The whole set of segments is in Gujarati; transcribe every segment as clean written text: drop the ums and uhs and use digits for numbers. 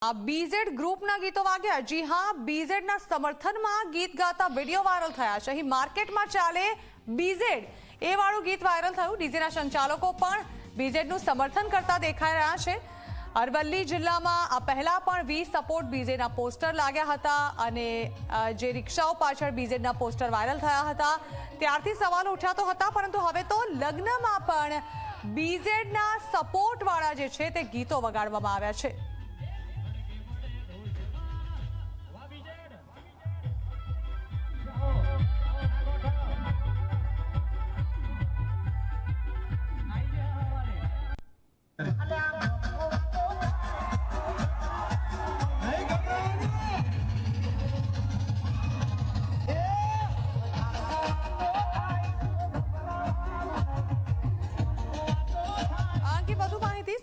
बीजेड ग्रुपના ગીતો વાગ્યા। જી હા, બીઝેડના સમર્થનમાં ગીત ગાતા વિડિયો વાયરલ થયા છે। અહીં માર્કેટમાં ચાલે બીઝેડ એ વાળું ગીત વાયરલ થયું। ડીજેના સંચાલકો પણ બીઝેડનું સમર્થન કરતા દેખાઈ રહ્યા છે। અરવલ્લી જિલ્લામાં આ પહેલા પણ વી સપોર્ટ બીઝેડના પોસ્ટર લાગ્યા હતા અને જે રિક્ષાઓ પાછળ બીઝેડના પોસ્ટર વાયરલ થયા હતા ત્યારથી સવાલો ઉઠ્યા તો હતા, પરંતુ હવે તો લગ્નમાં પણ બીઝેડના સપોર્ટ વાળા જે છે તે ગીતો વગાડવામાં આવ્યા છે।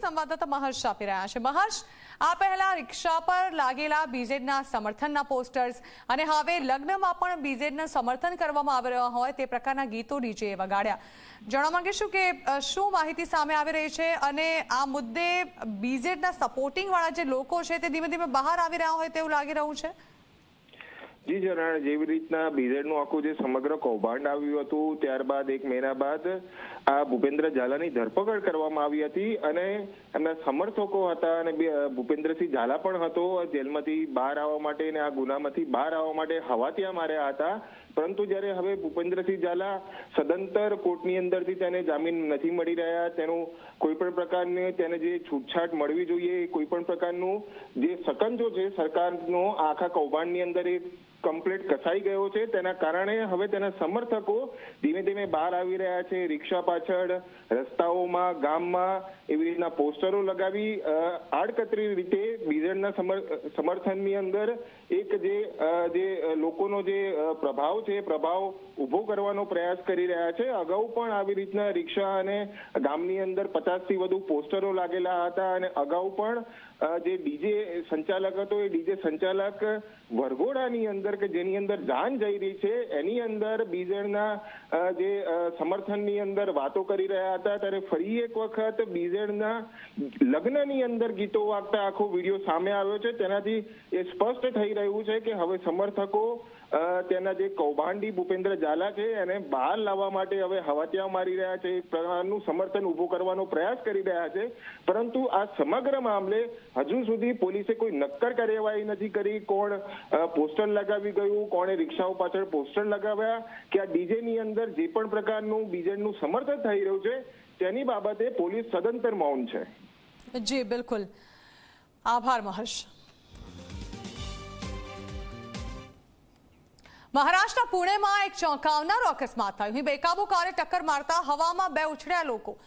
संवाददाता महर्ष આપી રહ્યા છે। महर्ष, આ પહેલા રિક્ષા પર લાગેલા બીઝેડના સમર્થનના પોસ્ટર્સ અને હવે લગ્નમાં પણ બીઝેડનું સમર્થન કરવામાં આવી રહ્યા હોય તે પ્રકારના ગીતો ડીજે વગાડ્યા। જાણવા માંગીશું કે શું માહિતી સામે આવી રહી છે અને આ મુદ્દે બીઝેડના સપોર્ટિંગ વાળા જે લોકો છે તે ધીમે ધીમે બહાર આવી રહ્યા હોય તેવું લાગી રહ્યું છે। જી જણાવે જેવી રીતના બીઝેડનું આખું જે સમગ્ર કૌભાંડ આવ્યું હતું ત્યારબાદ એક મહિના બાદ આ ભૂપેન્દ્ર ઝાલાની ધરપકડ કરવામાં આવી હતી અને એમના સમર્થકો હતા અને ભૂપેન્દ્રસિંહ ઝાલા પણ હતો જેલમાંથી બહાર આવવા માટે અને આ ગુનામાંથી બહાર આવવા માટે હવાતિયા માર્યા હતા। પરંતુ જ્યારે હવે ભૂપેન્દ્રસિંહ ઝાલા સદંતર કોર્ટની અંદરથી તેને જામીન નથી મળી રહ્યા, તેનું કોઈ પણ પ્રકારની તેને જે છૂટછાટ મળવી જોઈએ, કોઈ પણ પ્રકારનું જે સકંજો છે સરકારનો આખા કૌભાંડની અંદર એ કમ્પ્લીટ કસાઈ ગયો છે, તેના કારણે હવે તેના સમર્થકો ધીમે ધીમે બહાર આવી રહ્યા છે। રિક્ષા પાછળ, રસ્તાઓમાં, ગામમાં એવી રીતના પોસ્ટરો લગાવી આડકતરી રીતે બીઝેડના સમર્થનની અંદર એક જે લોકોનો જે પ્રભાવ છે પ્રભાવ ઉભો કરવાનો પ્રયાસ કરી રહ્યા છે। અગાઉ પણ આવી રીતના રિક્ષા અને ગામની અંદર 50થી વધુ પોસ્ટરો લાગેલા હતા અને અગાઉ પણ જે ડીજે સંચાલક હતો એ ડીજે સંચાલક વરઘોડાની અંદર કે જેની અંદર જાન જઈ રહી છે એની અંદર બીઝેડના જે સમર્થનની અંદર વાતો કરી રહ્યા હતા ત્યારે ફરી એક વખત બીઝેડના લગ્નની અંદર ગીતો વાગતા આખો વિડીયો સામે આવ્યો છે। તેનાથી એ સ્પષ્ટ થઈ રહ્યું છે કે હવે સમર્થકો તેના જે કૌભાંડી ભૂપેન્દ્ર ઝાલા છે એને બહાર લાવવા માટે હવે હવાતિયા મારી રહ્યા છે, એક પ્રકારનું સમર્થન ઉભું કરવાનો પ્રયાસ કરી રહ્યા છે। પરંતુ આ સમગ્ર મામલે હજુ સુધી પોલીસે કોઈ નક્કર કાર્યવાહી નથી કરી। કોણ પોસ્ટર લગાવી ગયું, કોણે રિક્ષાઓ પાછળ પોસ્ટર લગાવ્યા કે આ ડીજેની અંદર જે પણ પ્રકારનું બીજેડનું સમર્થન થઈ રહ્યું છે તેની બાબતે પોલીસ સદંતર મૌન છે। જી બિલકુલ, આભાર મહર્ષ। મહારાષ્ટ્રના પુણેમાં એક ચોંકાવનારો અકસ્માત થયો। અહીં બેકાબુ કારે ટક્કર મારતા હવામાં બે ઉછળ્યા લોકો।